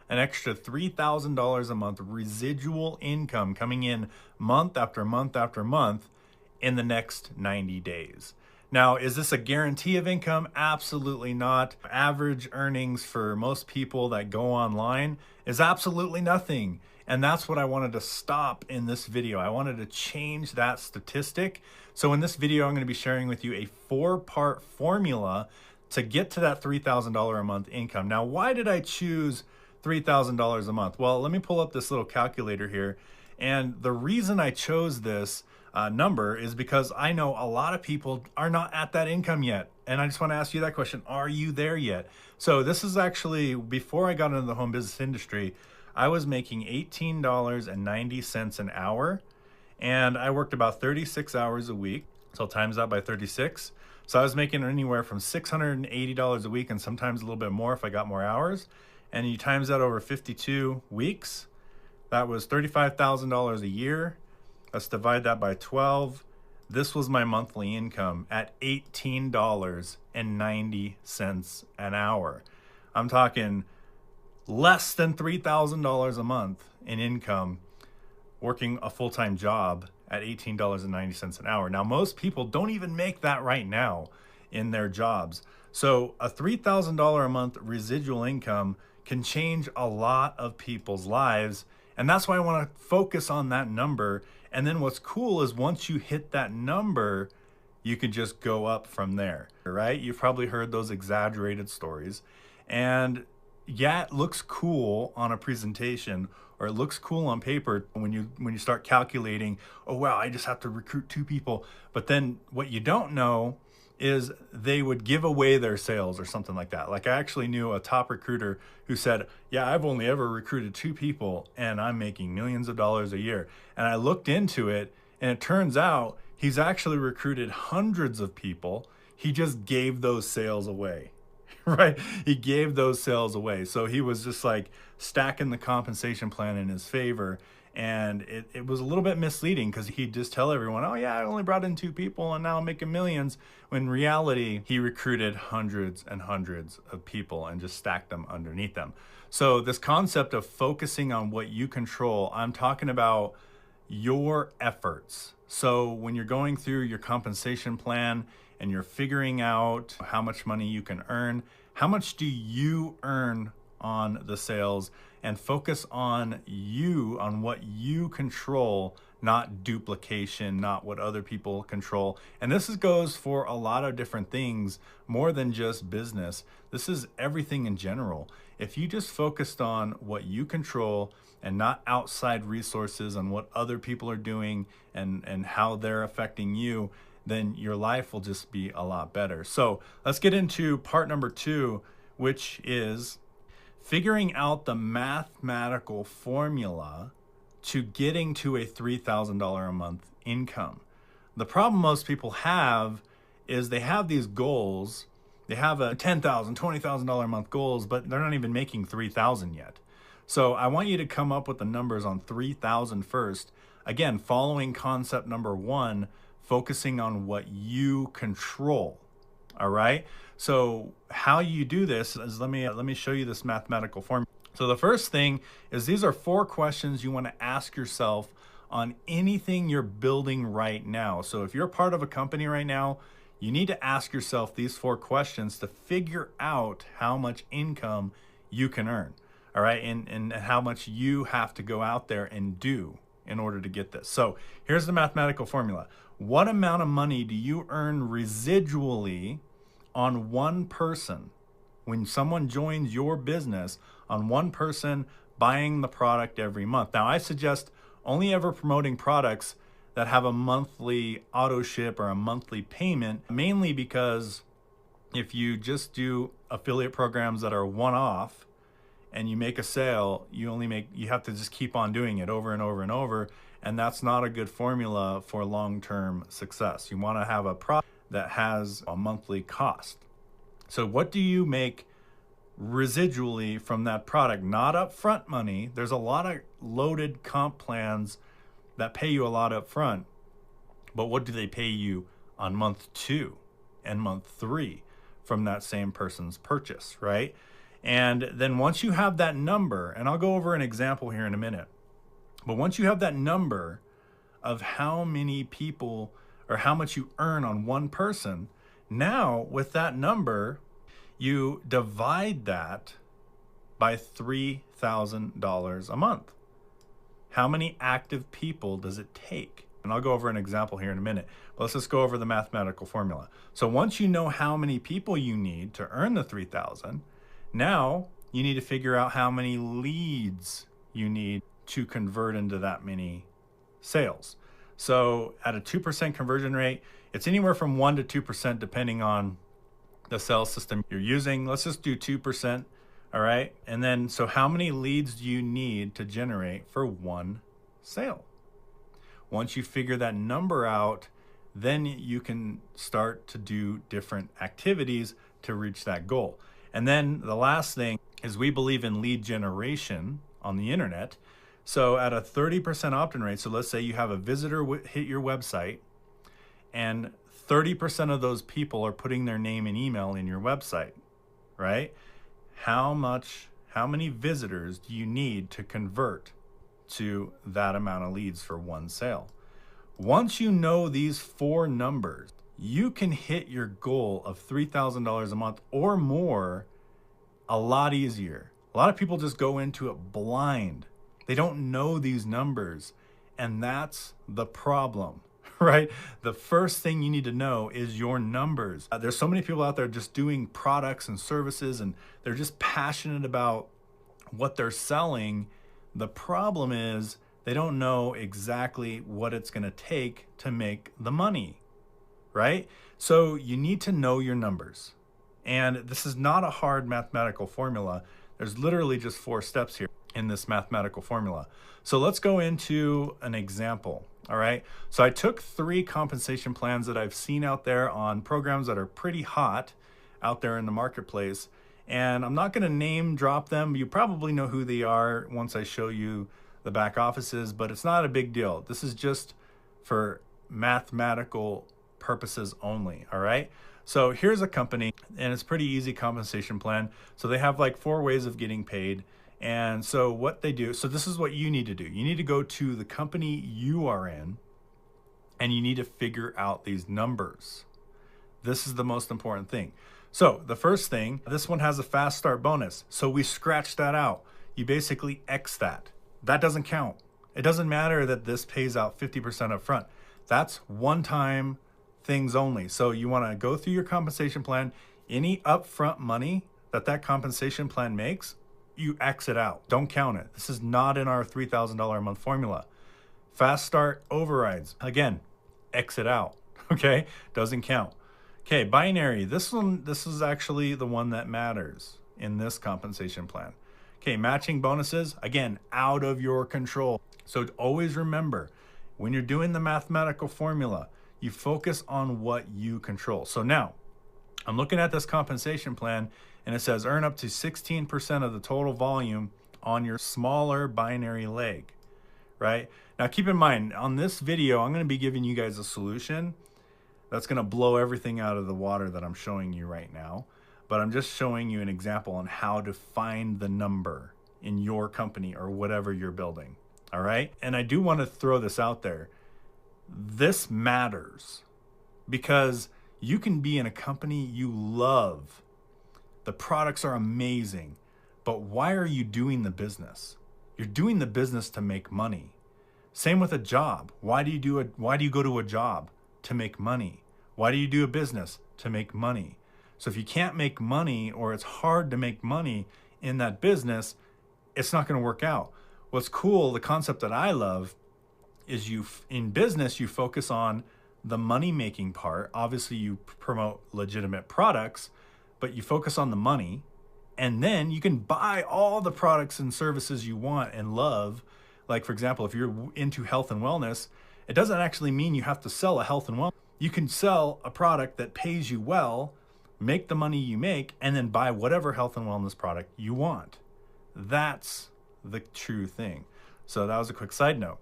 an extra $3,000 a month residual income coming in month after month after month in the next 90 days. Now, is this a guarantee of income? Absolutely not. Average earnings for most people that go online is absolutely nothing. And that's what I wanted to stop in this video. I wanted to change that statistic. So in this video, I'm going to be sharing with you a 4-part formula to get to that $3,000 a month income. Now, why did I choose $3,000 a month? Well, let me pull up this little calculator here. And the reason I chose this number is because I know a lot of people are not at that income yet. And I just want to ask you that question. Are you there yet? So this is actually before I got into the home business industry, I was making $18.90 an hour, and I worked about 36 hours a week. So times that by 36. So I was making anywhere from $680 a week and sometimes a little bit more if I got more hours. And you times that over 52 weeks, that was $35,000 a year. Let's divide that by 12. This was my monthly income at $18.90 an hour. I'm talking less than $3,000 a month in income working a full-time job at $18.90 an hour. Now, most people don't even make that right now in their jobs. So a $3,000 a month residual income can change a lot of people's lives. And that's why I want to focus on that number. And then what's cool is once you hit that number, you can just go up from there, right? You've probably heard those exaggerated stories. And yeah, it looks cool on a presentation or it looks cool on paper when you start calculating, oh wow, I just have to recruit 2 people. But then what you don't know is they would give away their sales or something like that. Like I actually knew a top recruiter who said, yeah, I've only ever recruited 2 people and I'm making millions of dollars a year. And I looked into it and it turns out he's actually recruited hundreds of people. He just gave those sales away. Right? He gave those sales away. So he was just like stacking the compensation plan in his favor. And it was a little bit misleading because he'd just tell everyone, oh yeah, I only brought in 2 people and now I'm making millions. When in reality, he recruited hundreds and hundreds of people and just stacked them underneath them. So this concept of focusing on what you control, I'm talking about your efforts. So when you're going through your compensation plan and you're figuring out how much money you can earn, how much do you earn on the sales, and focus on you, on what you control, not duplication, not what other people control. And this goes for a lot of different things, more than just business. This is everything in general. If you just focused on what you control and not outside resources on what other people are doing and how they're affecting you, then your life will just be a lot better. So let's get into part number 2, which is figuring out the mathematical formula to getting to a $3,000 a month income. The problem most people have is they have these goals. They have a $10,000, $20,000 a month goals, but they're not even making $3,000 yet. So I want you to come up with the numbers on $3,000 first. Again, following concept number 1, focusing on what you control. All right. So how you do this is let me show you this mathematical formula. So the first thing is these are 4 questions you want to ask yourself on anything you're building right now. So if you're part of a company right now, you need to ask yourself these 4 questions to figure out how much income you can earn. All right. And how much you have to go out there and do in order to get this. So here's the mathematical formula. What amount of money do you earn residually on one person when someone joins your business, on one person buying the product every month? Now, I suggest only ever promoting products that have a monthly auto ship or a monthly payment, mainly because if you just do affiliate programs that are one-off and you make a sale, you have to just keep on doing it over and over and over. And that's not a good formula for long-term success. You want to have a product that has a monthly cost. So what do you make residually from that product? Not upfront money. There's a lot of loaded comp plans that pay you a lot up front. But what do they pay you on month 2 and month 3 from that same person's purchase, right? And then once you have that number, and I'll go over an example here in a minute, but once you have that number of how many people or how much you earn on one person, now with that number, you divide that by $3,000 a month. How many active people does it take? And I'll go over an example here in a minute, but let's just go over the mathematical formula. So once you know how many people you need to earn the 3,000, now you need to figure out how many leads you need to convert into that many sales. So at a 2% conversion rate, it's anywhere from 1 to 2% depending on the sales system you're using. Let's just do 2%. All right. And then, so how many leads do you need to generate for one sale? Once you figure that number out, then you can start to do different activities to reach that goal. And then the last thing is we believe in lead generation on the internet. So at a 30% opt-in rate, so let's say you have a visitor hit your website and 30% of those people are putting their name and email in your website, right? How many visitors do you need to convert to that amount of leads for one sale? Once you know these 4 numbers, you can hit your goal of $3,000 a month or more a lot easier. A lot of people just go into it blind. They don't know these numbers, and that's the problem. Right? The first thing you need to know is your numbers. There's so many people out there just doing products and services, and they're just passionate about what they're selling. The problem is they don't know exactly what it's going to take to make the money, right? So you need to know your numbers. And this is not a hard mathematical formula. There's literally just 4 steps here in this mathematical formula. So let's go into an example. All right. So I took 3 compensation plans that I've seen out there on programs that are pretty hot out there in the marketplace. And I'm not going to name drop them. You probably know who they are once I show you the back offices, but it's not a big deal. This is just for mathematical purposes only. All right. So here's a company, and it's pretty easy compensation plan. So they have like 4 ways of getting paid. And so what they do, so this is what you need to do. You need to go to the company you are in, and you need to figure out these numbers. This is the most important thing. So the first thing, this one has a fast start bonus. So we scratch that out. You basically X that. That doesn't count. It doesn't matter that this pays out 50% up front. That's one-time things only. So you want to go through your compensation plan. Any upfront money that compensation plan makes, you X it out. Don't count it. This is not in our $3,000 a month formula. Fast start overrides. Again, X it out. Okay? Doesn't count. Okay, binary. This is actually the one that matters in this compensation plan. Okay, matching bonuses. Again, out of your control. So always remember, when you're doing the mathematical formula, you focus on what you control. So now, I'm looking at this compensation plan, and it says earn up to 16% of the total volume on your smaller binary leg, right? Now keep in mind, on this video, I'm going to be giving you guys a solution that's going to blow everything out of the water that I'm showing you right now. But I'm just showing you an example on how to find the number in your company or whatever you're building, all right? And I do want to throw this out there. This matters because you can be in a company you love. The products are amazing, but why are you doing the business? You're doing the business to make money. Same with a job. Why do you go to a job? To make money. Why do you do a business? To make money. So if you can't make money, or it's hard to make money in that business, it's not going to work out. What's cool, the concept that I love, is in business, you focus on the money-making part. Obviously, you promote legitimate products, but you focus on the money, and then you can buy all the products and services you want and love. Like, for example, if you're into health and wellness, it doesn't actually mean you have to sell a health and wellness. You can sell a product that pays you well, make the money you make, and then buy whatever health and wellness product you want. That's the true thing. So that was a quick side note.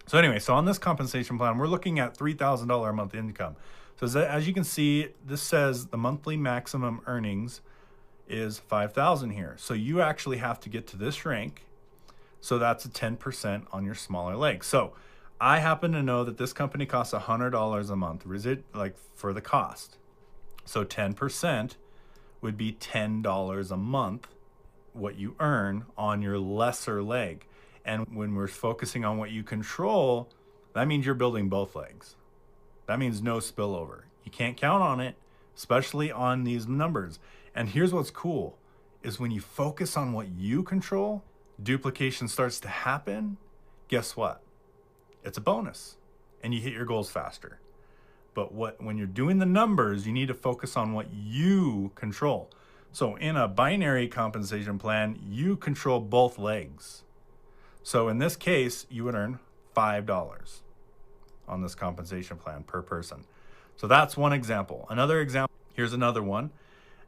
So anyway, so on this compensation plan, we're looking at $3,000 a month income. So as you can see, this says the monthly maximum earnings is 5,000 here. So you actually have to get to this rank. So that's a 10% on your smaller leg. So I happen to know that this company costs $100 a month, like for the cost. So 10% would be $10 a month, what you earn on your lesser leg. And when we're focusing on what you control, that means you're building both legs. That means no spillover. You can't count on it, especially on these numbers. And here's what's cool is when you focus on what you control, duplication starts to happen. Guess what? It's a bonus and you hit your goals faster. But when you're doing the numbers, you need to focus on what you control. So in a binary compensation plan, you control both legs. So in this case, you would earn $5 on this compensation plan per person. So that's one example. Another example, here's another one.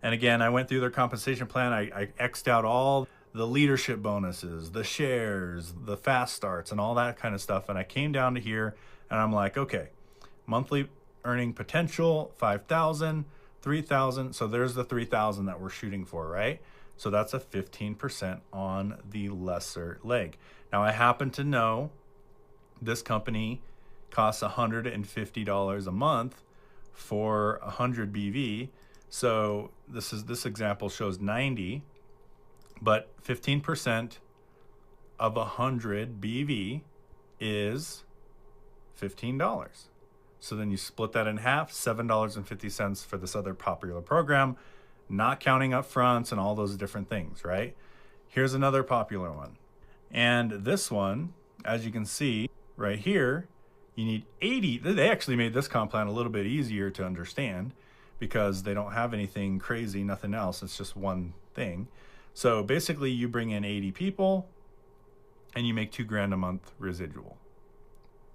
And again, I went through their compensation plan. I X'd out all the leadership bonuses, the shares, the fast starts, and all that kind of stuff. And I came down to here and I'm like, okay, monthly earning potential, 5,000, 3,000. So there's the 3,000 that we're shooting for, right? So that's a 15% on the lesser leg. Now I happen to know this company costs $150 a month for 100 BV. So this example shows 90, but 15% of 100 BV is $15. So then you split that in half, $7.50 for this other popular program, not counting up fronts and all those different things, right? Here's another popular one. And this one, as you can see right here, you need 80. They actually made this comp plan a little bit easier to understand because they don't have anything crazy, nothing else. It's just one thing. So basically you bring in 80 people and you make $2,000 a month residual.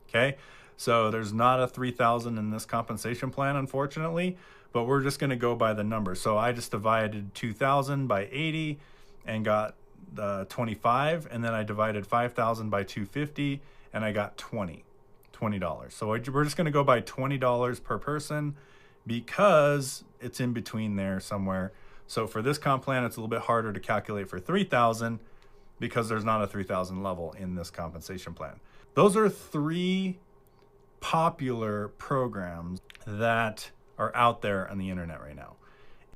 Okay. So there's not a 3,000 in this compensation plan, unfortunately, but we're just going to go by the number. So I just divided 2,000 by 80 and got the 25. And then I divided 5,000 by 250 and I got $20. So we're just going to go by $20 per person because it's in between there somewhere. So for this comp plan, it's a little bit harder to calculate for 3,000 because there's not a 3,000 level in this compensation plan. Those are three popular programs that are out there on the internet right now.